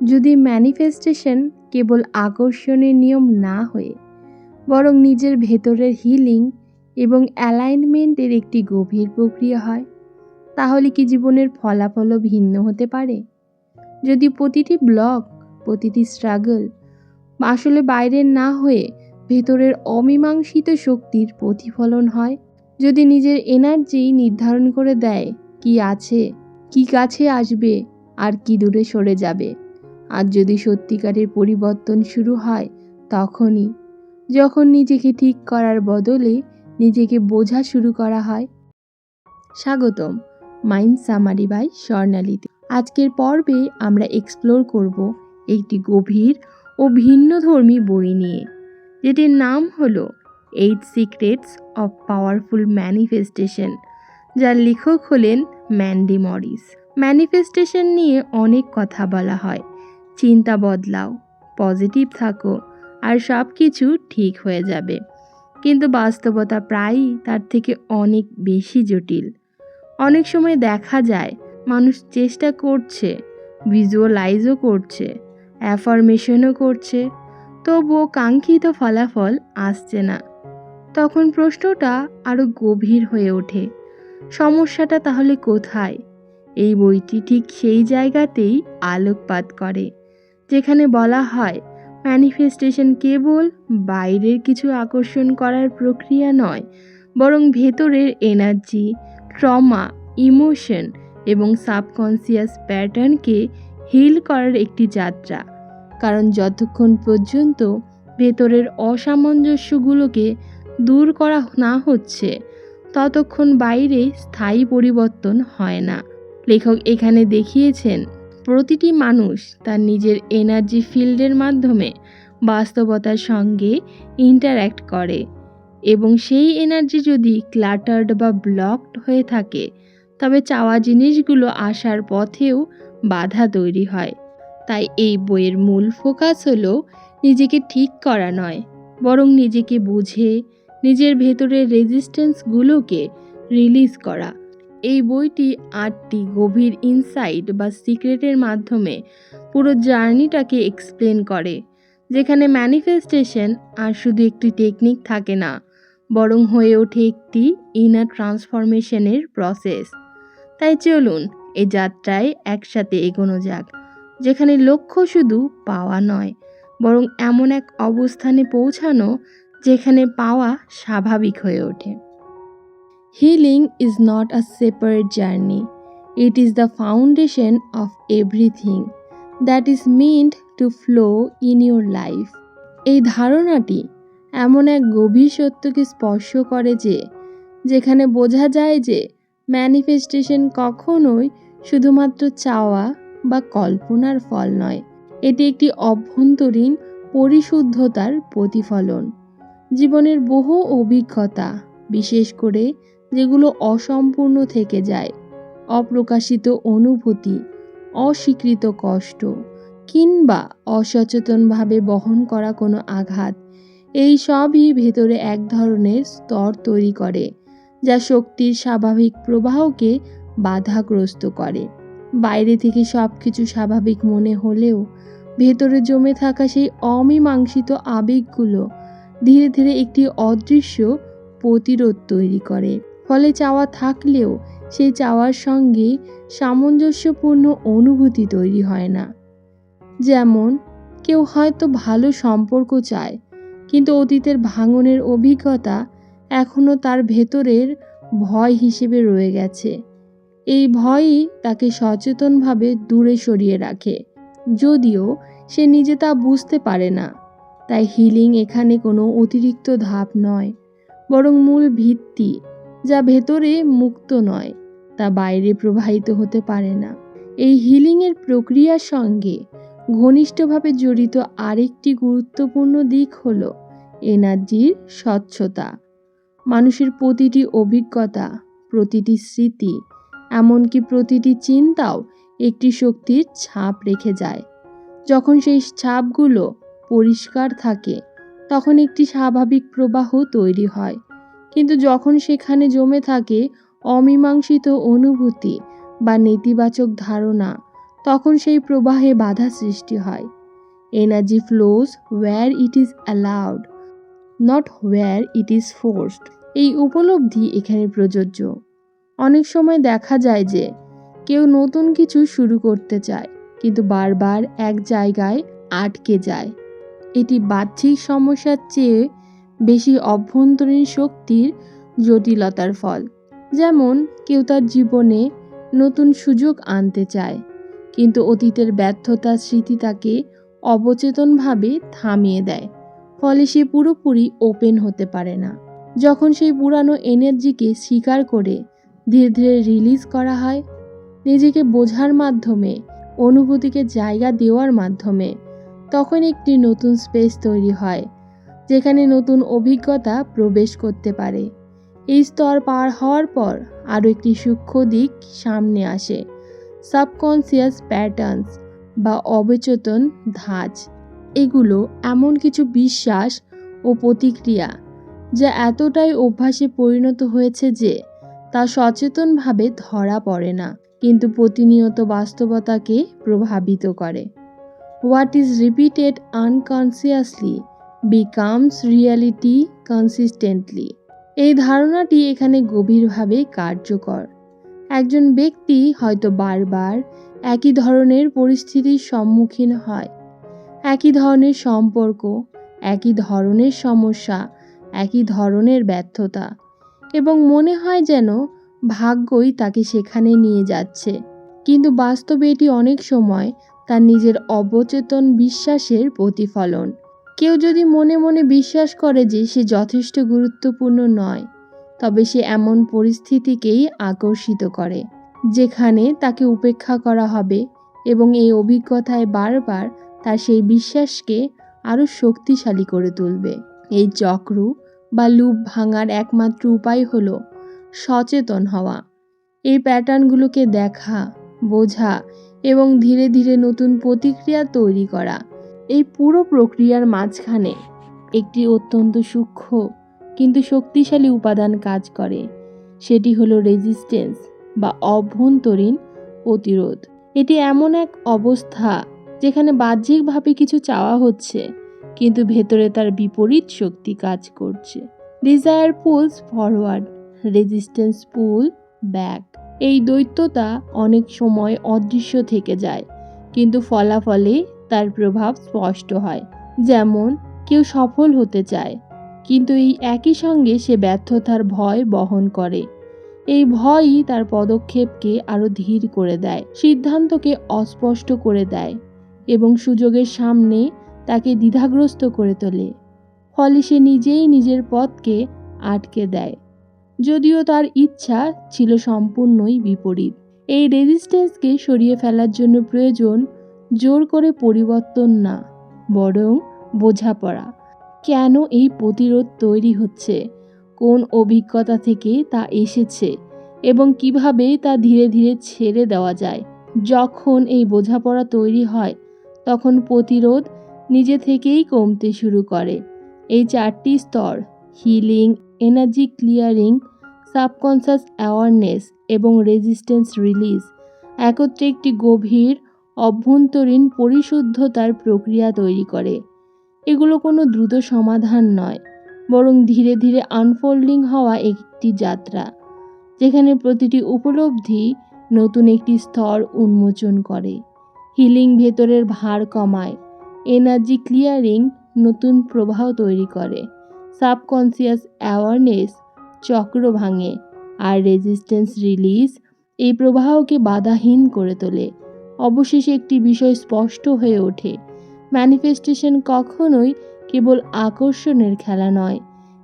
যদি ম্যানিফেস্টেশন কেবল আকর্ষণের নিয়ম না হয়ে বরং নিজের ভেতরের হিলিং এবং অ্যালাইনমেন্টের একটি গভীর প্রক্রিয়া হয়, তাহলে কি জীবনের ফলাফলও ভিন্ন হতে পারে? যদি প্রতিটি ব্লক, প্রতিটি স্ট্রাগল আসলে বাইরের না হয়ে ভেতরের অমীমাংসিত শক্তির প্রতিফলন হয়, যদি নিজের এনার্জি নির্ধারণ করে দেয় কি আছে, কি কাছে আসবে আর কি দূরে সরে যাবে, আর যদি সত্যিকারের পরিবর্তন শুরু হয় তখনই, যখন নিজেকে ঠিক করার বদলে নিজেকে বোঝা শুরু করা হয়। স্বাগতম মাইন্ড সামারি বাই স্বর্ণালীতে। আজকের পর্বে আমরা এক্সপ্লোর করব একটি গভীর ও ভিন্নধর্মী বই নিয়ে, যেটির নাম হলো 8 সিক্রেটস অফ পাওয়ারফুল ম্যানিফেস্টেশন, যার লেখক হলেন ম্যান্ডি মরিস। ম্যানিফেস্টেশন নিয়ে অনেক কথা বলা হয়, চিন্তা বদলাও, পজিটিভ থাকো আর সব কিছু ঠিক হয়ে যাবে, কিন্তু বাস্তবতা প্রায়ই তার থেকে অনেক বেশি জটিল। অনেক সময় দেখা যায় মানুষ চেষ্টা করছে, ভিজুয়ালাইজও করছে, অ্যাফার্মেশনও করছে, তবুও কাঙ্ক্ষিত ফলাফল আসছে না। তখন প্রশ্নটা আরও গভীর হয়ে ওঠে, সমস্যাটা তাহলে কোথায়? এই বইটি ঠিক সেই জায়গাতেই আলোকপাত করে, যেখানে বলা হয় ম্যানিফেস্টেশন কেবল বাইরের কিছু আকর্ষণ করার প্রক্রিয়া নয়, বরং ভেতরের এনার্জি, ট্রমা, ইমোশন এবং সাবকনসিয়াস প্যাটার্নকে হিল করার একটি যাত্রা। কারণ যতক্ষণ পর্যন্ত ভেতরের অসামঞ্জস্যগুলোকে দূর করা না হচ্ছে, ততক্ষণ বাইরে স্থায়ী পরিবর্তন হয় না। লেখক এখানে দেখিয়েছেন প্রতিটি মানুষ তার নিজের এনার্জি ফিল্ডের মাধ্যমে বাস্তবতার সঙ্গে ইন্টারঅ্যাক্ট করে, এবং সেই এনার্জি যদি ক্লাটার্ড বা ব্লকড হয়ে থাকে, তবে চাওয়া জিনিসগুলো আসার পথেও বাধা তৈরি হয়। তাই এই বইয়ের মূল ফোকাস হলো নিজেকে ঠিক করা নয়, বরং নিজেকে বুঝে নিজের ভেতরের রেজিস্ট্যান্সগুলোকে রিলিজ করা। এই বইটি 8টি গভীর ইনসাইট বা সিক্রেটের মাধ্যমে পুরো জার্নিটাকে এক্সপ্লেন করে, যেখানে ম্যানিফেস্টেশন আর শুধু একটি টেকনিক থাকে না, বরং হয়ে ওঠে একটি ইনার ট্রান্সফরমেশনের প্রসেস। তাই চলুন এই যাত্রায় একসাথে এগোনো যাক, যেখানে লক্ষ্য শুধু পাওয়া নয়, বরং এমন এক অবস্থানে পৌঁছানো যেখানে পাওয়া স্বাভাবিক হয়ে ওঠে। Healing is not a separate journey. It is the foundation of everything that is meant to flow in your life. এই ধারণাটি এমন এক গভীর সত্যকে স্পর্শ করে যেখানে বোঝা যায় যে ম্যানিফেস্টেশন কখনোই শুধুমাত্র চাওয়া বা কল্পনার ফল নয়, এটি একটি অভ্যন্তরীণ পরিশুদ্ধতার প্রতিফলন। জীবনের বহু অভিজ্ঞতা, বিশেষ করে যেগুলো অসম্পূর্ণ থেকে যায়, অপ্রকাশিত অনুভূতি, অস্বীকৃত কষ্ট কিংবা অসচেতনভাবে বহন করা কোনো আঘাত, এই সবই ভেতরে এক ধরনের স্তর তৈরি করে, যা শক্তির স্বাভাবিক প্রবাহকে বাধাগ্রস্ত করে। বাইরে থেকে সব কিছু স্বাভাবিক মনে হলেও ভেতরে জমে থাকা সেই অমীমাংসিত আবেগগুলো ধীরে ধীরে একটি অদৃশ্য প্রতিরোধ তৈরি করে। ফলে চাওয়া থাকলেও সেই চাওয়ার সঙ্গে সামঞ্জস্যপূর্ণ অনুভূতি তৈরি হয় না। যেমন কেউ হয়তো ভালো সম্পর্ক চায়, কিন্তু অতীতের ভাঙনের অভিজ্ঞতা এখনও তার ভেতরের ভয় হিসেবে রয়ে গেছে। এই ভয়ই তাকে সচেতনভাবে দূরে সরিয়ে রাখে, যদিও সে নিজে তা বুঝতে পারে না। তাই হিলিং এখানে কোনো অতিরিক্ত ধাপ নয়, বরং মূল ভিত্তি। যা ভেতরে মুক্ত নয়, তা বাইরে প্রবাহিত হতে পারে না। এই হিলিংয়ের প্রক্রিয়ার সঙ্গে ঘনিষ্ঠভাবে জড়িত আরেকটি গুরুত্বপূর্ণ দিক হলো এনার্জির স্বচ্ছতা। মানুষের প্রতিটি অভিজ্ঞতা, প্রতিটি স্মৃতি, এমনকি প্রতিটি চিন্তাও একটি শক্তির ছাপ রেখে যায়। যখন সেই ছাপগুলো পরিষ্কার থাকে, তখন একটি স্বাভাবিক প্রবাহ তৈরি হয়। কিন্তু যখন সেখানে জমে থাকে অমীমাংসিত অনুভূতি বা নেতিবাচক ধারণা, তখন সেই প্রবাহে বাধা সৃষ্টি হয়। Energy flows where it is allowed, not where it is forced. এই উপলব্ধি এখানে প্রযোজ্য। অনেক সময় দেখা যায় যে কেউ নতুন কিছু শুরু করতে চায়, কিন্তু বারবার এক জায়গায় আটকে যায়। এটি বাহ্যিক সমস্যার চেয়ে বেশি অভ্যন্তরীণ শক্তির জটিলতার ফল। যেমন কেউ তার জীবনে নতুন সুযোগ আনতে চায়, কিন্তু অতীতের ব্যর্থতার স্মৃতি তাকে অবচেতনভাবে থামিয়ে দেয়, ফলে সে পুরোপুরি ওপেন হতে পারে না। যখন সেই পুরানো এনার্জিকে স্বীকার করে ধীরে ধীরে রিলিজ করা হয়, নিজেকে বোঝার মাধ্যমে, অনুভূতিকে জায়গা দেওয়ার মাধ্যমে, তখন একটি নতুন স্পেস তৈরি হয় যেখানে নতুন অভিজ্ঞতা প্রবেশ করতে পারে। এই স্তর পার হওয়ার পর আরও একটি সূক্ষ্ম দিক সামনে আসে, সাবকনসিয়াস প্যাটার্নস বা অবচেতন ধাঁচ। এগুলো এমন কিছু বিশ্বাস ও প্রতিক্রিয়া যা এতটাই অভ্যাসে পরিণত হয়েছে যে তা সচেতনভাবে ধরা পড়ে না, কিন্তু প্রতিনিয়ত বাস্তবতাকে প্রভাবিত করে। What is repeated unconsciously becomes reality consistently. এই ধারণাটি এখানে গভীরভাবে কার্যকর। একজন ব্যক্তি হয়তো বারবার একই ধরনের পরিস্থিতির সম্মুখীন হয়, একই ধরনের সম্পর্ক, একই ধরনের সমস্যা, একই ধরনের ব্যর্থতা, এবং মনে হয় যেন ভাগ্যই তাকে সেখানে নিয়ে যাচ্ছে। কিন্তু বাস্তবে এটি অনেক সময় তার নিজের অবচেতন বিশ্বাসের প্রতিফলন। কেউ যদি মনে মনে বিশ্বাস করে যে সে যথেষ্ট গুরুত্বপূর্ণ নয়, তবে সে এমন পরিস্থিতিকেই আকর্ষিত করে যেখানে তাকে উপেক্ষা করা হবে, এবং এই অভিজ্ঞতায় বারবার তার সেই বিশ্বাসকে আরও শক্তিশালী করে তুলবে। এই চক্র বা লুপ ভাঙার একমাত্র উপায় হলো সচেতন হওয়া, এই প্যাটার্নগুলোকে দেখা, বোঝা এবং ধীরে ধীরে নতুন প্রতিক্রিয়া তৈরি করা। এই পুরো প্রক্রিয়ার মাঝখানে একটি অত্যন্ত সূক্ষ্ম কিন্তু শক্তিশালী উপাদান কাজ করে, সেটি হলো রেজিস্ট্যান্স বা অভ্যন্তরীণ প্রতিরোধ। এটি এমন এক অবস্থা যেখানে বাহ্যিকভাবে কিছু চাওয়া হচ্ছে, কিন্তু ভেতরে তার বিপরীত শক্তি কাজ করছে। ডিজায়ার পুলস ফরওয়ার্ড, রেজিস্ট্যান্স পুল ব্যাক। এই দ্বৈততা অনেক সময় অদৃশ্য থেকে যায়, কিন্তু ফলাফলে তার প্রভাব স্পষ্ট হয়। যেমন কেউ সফল হতে চায়, কিন্তু এই একই সঙ্গে সে ব্যর্থতার ভয় বহন করে। এই ভয়ই তার পদক্ষেপকে আরও ধীর করে দেয়, সিদ্ধান্তকে অস্পষ্ট করে দেয় এবং সুযোগের সামনে তাকে দ্বিধাগ্রস্ত করে তোলে। ফলে সে নিজেই নিজের পথকে আটকে দেয়, যদিও তার ইচ্ছা ছিল সম্পূর্ণই বিপরীত। এই রেজিস্ট্যান্সকে সরিয়ে ফেলার জন্য প্রয়োজন জোর করে পরিবর্তন না, বরং বোঝাপড়া। কেন এই প্রতিরোধ তৈরি হচ্ছে, কোন অভিজ্ঞতা থেকে তা এসেছে এবং কিভাবে তা ধীরে ধীরে ছেড়ে দেওয়া যায়। যখন এই বোঝাপড়া তৈরি হয়, তখন প্রতিরোধ নিজে থেকেই কমতে শুরু করে। এই চারটি স্তর, healing, energy clearing, subconscious awareness এবং রেজিস্ট্যান্স রিলিজ, একত্রে একটি গভীর অভ্যন্তরীণ পরিশুদ্ধতার প্রক্রিয়া তৈরি করে। এগুলো কোনো দ্রুত সমাধান নয়, বরং ধীরে ধীরে আনফোল্ডিং হওয়া একটি যাত্রা, যেখানে প্রতিটি উপলব্ধি নতুন একটি স্তর উন্মোচন করে। হিলিং ভেতরের ভার কমায়, এনার্জি ক্লিয়ারিং নতুন প্রবাহ তৈরি করে, সাবকনশিয়াস অ্যাওয়ারনেস চক্র ভাঙে, আর রেজিস্ট্যান্স রিলিজ এই প্রবাহকে বাধাহীন করে তোলে। অবশেষে একটি বিষয় স্পষ্ট হয়ে ওঠে, ম্যানিফেস্টেশন কখনোই কেবল আকর্ষণের খেলা নয়,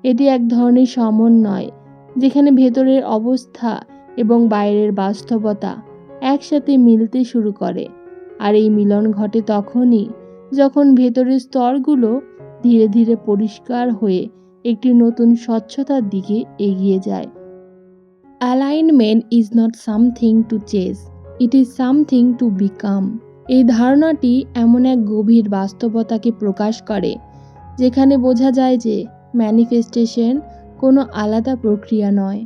এটি এক ধরনের সমন্বয় যেখানে ভেতরের অবস্থা এবং বাইরের বাস্তবতা একসাথে মিলতে শুরু করে। আর এই মিলন ঘটে তখনই যখন ভেতরের স্তরগুলো ধীরে ধীরে পরিষ্কার হয়ে একটি নতুন স্বচ্ছতার দিকে এগিয়ে যায়। Alignment is not something to chase, it is something to become. এই ধারণাটি এমন এক গভীর বাস্তবতাকে প্রকাশ করে যেখানে বোঝা যায় যে ম্যানিফেস্টেশন কোনো আলাদা প্রক্রিয়া নয়,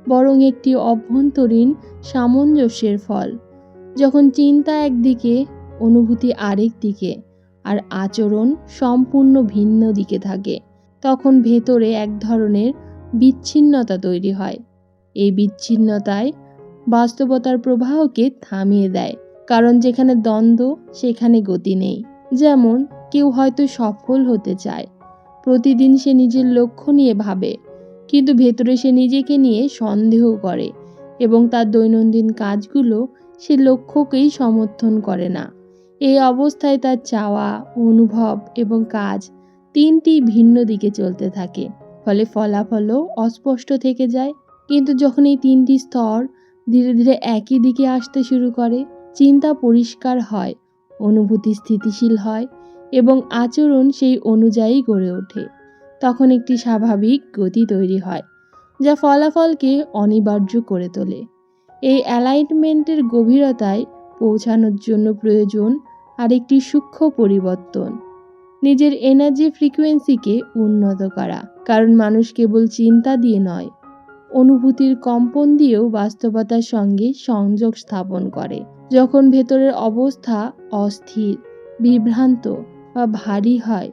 বরং একটি অভ্যন্তরীণ সামঞ্জস্যের ফল। যখন চিন্তা একদিকে, অনুভূতি আরেক দিকে, আর আচরণ সম্পূর্ণ ভিন্ন দিকে থাকে, তখন ভেতরে এক ধরনের বিচ্ছিন্নতা তৈরি হয়। এই বিচ্ছিন্নতায় বাস্তবতার প্রবাহকে থামিয়ে দেয়, কারণ যেখানে দ্বন্দ্ব সেখানে গতি নেই। যেমন কেউ হয়তো সফল হতে চায়, প্রতিদিন সে নিজের লক্ষ্য নিয়ে ভাবে, কিন্তু ভেতরে সে নিজেকে নিয়ে সন্দেহ করে এবং তার দৈনন্দিন কাজগুলো সে লক্ষ্যকেই সমর্থন করে না। এই অবস্থায় তার চাওয়া, অনুভব এবং কাজ তিনটি ভিন্ন দিকে চলতে থাকে, ফলে ফলাফলও অস্পষ্ট থেকে যায়। কিন্তু যখন এই তিনটি স্তর ধীরে ধীরে একই দিকে আসতে শুরু করে, চিন্তা পরিষ্কার হয়, অনুভূতি স্থিতিশীল হয় এবং আচরণ সেই অনুযায়ী গড়ে ওঠে, তখন একটি স্বাভাবিক গতি তৈরি হয় যা ফলাফলকে অনিবার্য করে তোলে। এই অ্যালাইনমেন্টের গভীরতায় পৌঁছানোর জন্য প্রয়োজন আরেকটি সূক্ষ্ম পরিবর্তন, নিজের এনার্জি ফ্রিকোয়েন্সিকে উন্নত করা। কারণ মানুষ কেবল চিন্তা দিয়ে নয়, অনুভূতির কম্পন দিয়েও বাস্তবতার সঙ্গে সংযোগ স্থাপন করে। যখন ভেতরের অবস্থা অস্থির, বিভ্রান্ত বা ভারী হয়,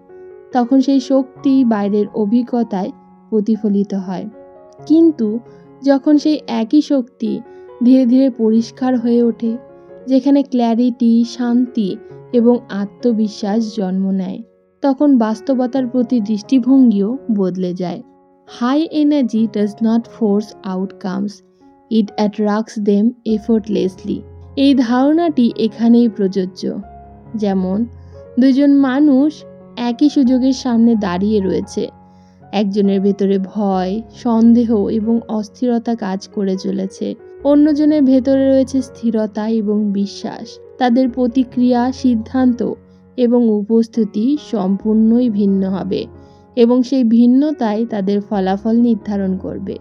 তখন সেই শক্তি বাইরের অভিজ্ঞতায় প্রতিফলিত হয়। কিন্তু যখন সেই একই শক্তি ধীরে ধীরে পরিষ্কার হয়ে ওঠে, যেখানে ক্ল্যারিটি, শান্তি এবং আত্মবিশ্বাস জন্ম নেয়, তখন বাস্তবতার প্রতি দৃষ্টিভঙ্গিও বদলে যায়। High energy does not force outcomes, it attracts them effortlessly. এই ধারণাটি এখানেই প্রযোজ্য। যেমন দুজন মানুষ একই সুযোগের সামনে দাঁড়িয়ে রয়েছে, একজনের ভেতরে ভয়, সন্দেহ এবং অস্থিরতা কাজ করে চলেছে, অন্যজনের ভেতরে রয়েছে স্থিরতা এবং বিশ্বাস। তাদের প্রতিক্রিয়া, সিদ্ধান্ত এবং উপস্থিতি সম্পূর্ণই ভিন্ন হবে এবং সেই ভিন্নতাই তাদের ফলাফল নির্ধারণ করবে।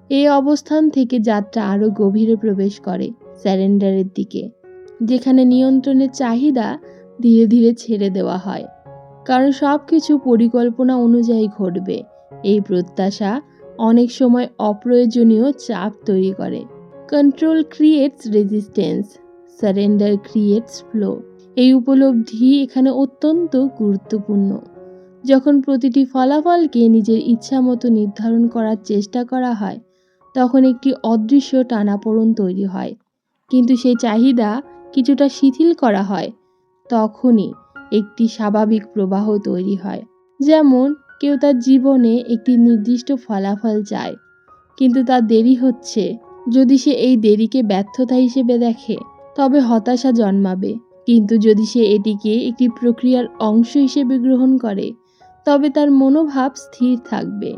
এই অবস্থান থেকে যাত্রা আরও গভীরে প্রবেশ করে স্যারেন্ডারের দিকে, যেখানে নিয়ন্ত্রণের চাহিদা ধীরে ধীরে ছেড়ে দেওয়া হয়, কারণ সব কিছু পরিকল্পনা অনুযায়ী ঘটবে। এই প্রত্যাশা অনেক সময় অপ্রয়োজনীয় চাপ তৈরি করে। Control creates resistance, surrender creates flow. এই উপলব্ধি এখানে অত্যন্ত গুরুত্বপূর্ণ। যখন প্রতিটি ফলাফলকে নিজের ইচ্ছা মতো নির্ধারণ করার চেষ্টা করা হয়, তখন একটি অদৃশ্য টানাপোড়েন তৈরি হয়। কিন্তু সেই চাহিদা কিছুটা শিথিল করা হয়, তখনই একটি স্বাভাবিক প্রবাহ তৈরি হয়। যেমন কেউ তার জীবনে একটি নির্দিষ্ট ফলাফল চায়, কিন্তু তার দেরি হচ্ছে। যদি সে এই দেরিকে ব্যর্থতা হিসেবে দেখে, তবে হতাশা জন্মাবে। কিন্তু যদি সে এটিকে একটি প্রক্রিয়ার অংশ হিসেবে গ্রহণ করে, তবে তার মনোভাব স্থির থাকবে।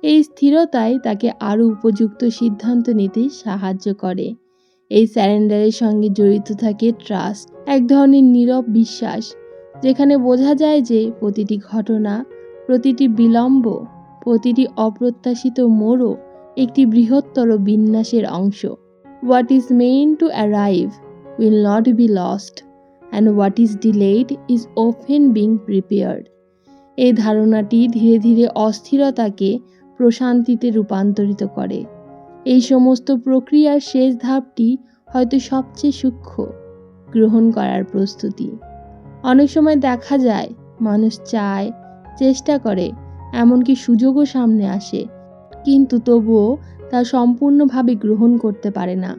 এই স্থিরতাই তাকে আরও উপযুক্ত সিদ্ধান্ত নিতে সাহায্য করে। এই স্যারেন্ডারের সঙ্গে জড়িত থাকে ট্রাস্ট, এক ধরনের নীরব বিশ্বাস, যেখানে বোঝা যায় যে প্রতিটি ঘটনা, প্রতিটি বিলম্ব, প্রতিটি অপ্রত্যাশিত মোড়ও একটি বৃহত্তর বিন্যাসের অংশ। What is main to arrive will not be lost, and what is delayed is often being prepared. এই ধারণাটি ধীরে ধীরে অস্থিরতাকে প্রশান্তিতে রূপান্তরিত করে। এই সমস্ত প্রক্রিয়ার শেষ ধাপটি হয়তো সবচেয়ে সূক্ষ্ম, গ্রহণ করার প্রস্তুতি। অনেক সময় দেখা যায় মানুষ চায়, চেষ্টা করে, এমনকি সুযোগও সামনে আসে, কিন্তু তবুও তা সম্পূর্ণভাবে গ্রহণ করতে পারে না।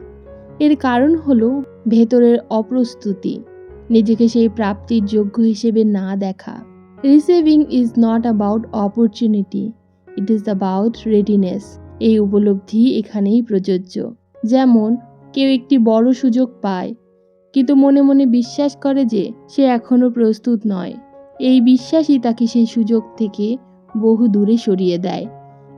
এর কারণ হলো ভেতরের অপ্রস্তুতি, নিজেকে সেই প্রাপ্তির যোগ্য হিসেবে না দেখা। Receiving is not about opportunity, it is about readiness. এই উপলব্ধি এখানেই প্রযোজ্য। যেমন কেউ একটি বড় সুযোগ পায়, কিন্তু মনে মনে বিশ্বাস করে যে সে এখনও প্রস্তুত নয়। এই বিশ্বাসই তাকে সেই সুযোগ থেকে বহু দূরে সরিয়ে দেয়।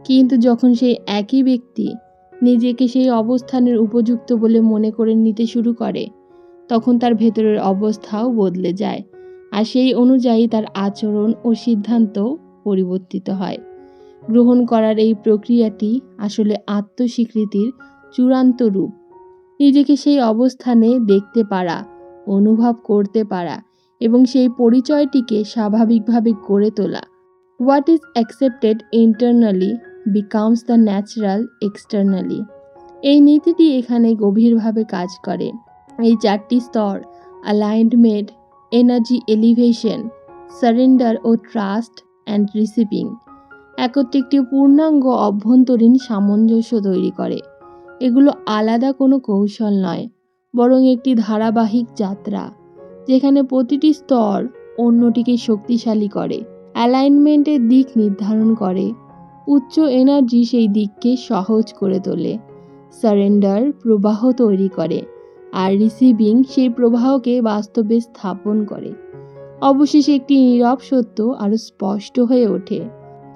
কিন্তু যখন সেই একই ব্যক্তি নিজেকে সেই অবস্থানের উপযুক্ত বলে মনে করে নিতে শুরু করে, তখন তার ভেতরের অবস্থাও বদলে যায়, আর সেই অনুযায়ী তার আচরণ ও সিদ্ধান্ত পরিবর্তিত হয়। গ্রহণ করার এই প্রক্রিয়াটি আসলে আত্মস্বীকৃতির চূড়ান্ত রূপ। নিজেকে সেই অবস্থানে দেখতে পারা, অনুভব করতে পারা এবং সেই পরিচয়টিকে স্বাভাবিকভাবে গড়ে তোলা। What is accepted internally becomes the natural externally. এই নীতিটি এখানে গভীরভাবে কাজ করে। এই 4টি স্তর অ্যালাইনমেন্ট, এনার্জি এলিভেশন, সারেন্ডার ও ট্রাস্ট অ্যান্ড রিসিভিং একত্রে একটি পূর্ণাঙ্গ অভ্যন্তরীণ সামঞ্জস্য তৈরি করে। এগুলো আলাদা কোনো কৌশল নয়, বরং একটি ধারাবাহিক যাত্রা যেখানে প্রতিটি স্তর অন্যটিকে শক্তিশালী করে। অ্যালাইনমেন্টের দিক নির্ধারণ করে, উচ্চ এনার্জি সেই দিককে সহজ করে তোলে। সারেন্ডার প্রবাহ তৈরি করে, আর রিসিভিং সেই প্রবাহকে বাস্তবে স্থাপন করে। অবশেষে একটি নীরব সত্য আরও স্পষ্ট হয়ে ওঠে।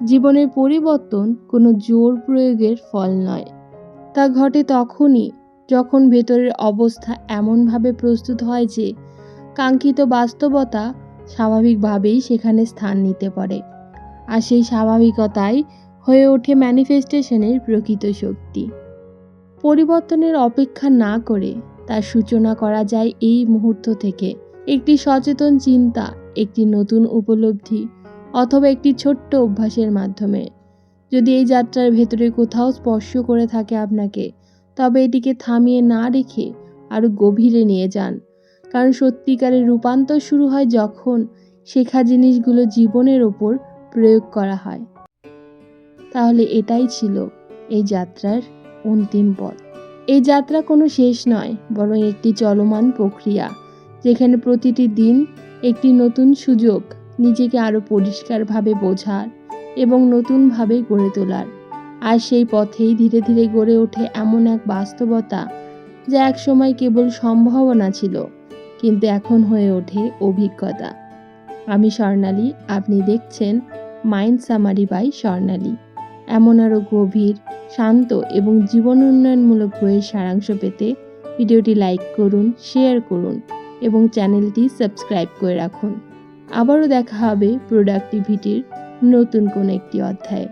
জীবনের পরিবর্তন কোনো জোর প্রয়োগের ফল নয়, তা ঘটে তখনই যখন ভেতরের অবস্থা এমনভাবে প্রস্তুত হয় যে কাঙ্ক্ষিত বাস্তবতা স্বাভাবিকভাবেই সেখানে স্থান নিতে পারে। আর সেই স্বাভাবিকতাই হয়ে ওঠে ম্যানিফেস্টেশনের প্রকৃত শক্তি। পরিবর্তনের অপেক্ষা না করে তার সূচনা করা যায় এই মুহূর্ত থেকে। একটি সচেতন চিন্তা, একটি নতুন উপলব্ধি, অথবা একটি ছোট্ট অভ্যাসের মাধ্যমে। যদি এই যাত্রার ভেতরে কোথাও স্পর্শ করে থাকে আপনাকে, তবে এটিকে থামিয়ে না রেখে আরও গভীরে নিয়ে যান। কারণ সত্যিকারের রূপান্তর শুরু হয় যখন শেখা জিনিসগুলো জীবনের ওপর প্রয়োগ করা হয়। তাহলে এটাই ছিল এই যাত্রার অন্তিম পথ। এই যাত্রা কোনো শেষ নয়, বরং একটি চলমান প্রক্রিয়া, যেখানে প্রতিটি দিন একটি নতুন সুযোগ নিজেকে আরও পরিষ্কারভাবে বোঝার এবং নতুনভাবে গড়ে তোলার। আর সেই পথেই ধীরে ধীরে গড়ে ওঠে এমন এক বাস্তবতা যা একসময় কেবল সম্ভাবনা ছিল, কিন্তু এখন হয়ে ওঠে অভিজ্ঞতা। আমি স্বর্ণালী, আপনি দেখছেন মাইন্ড সামারি বাই স্বর্ণালী। এমন আরও গভীর, শান্ত এবং জীবন উন্নয়নমূলক বইয়ের সারাংশ পেতে ভিডিওটি লাইক করুন, শেয়ার করুন এবং চ্যানেলটি সাবস্ক্রাইব করে রাখুন। আবারও দেখা হবে প্রোডাক্টিভিটির নতুন কোনো একটি অধ্যায়ে।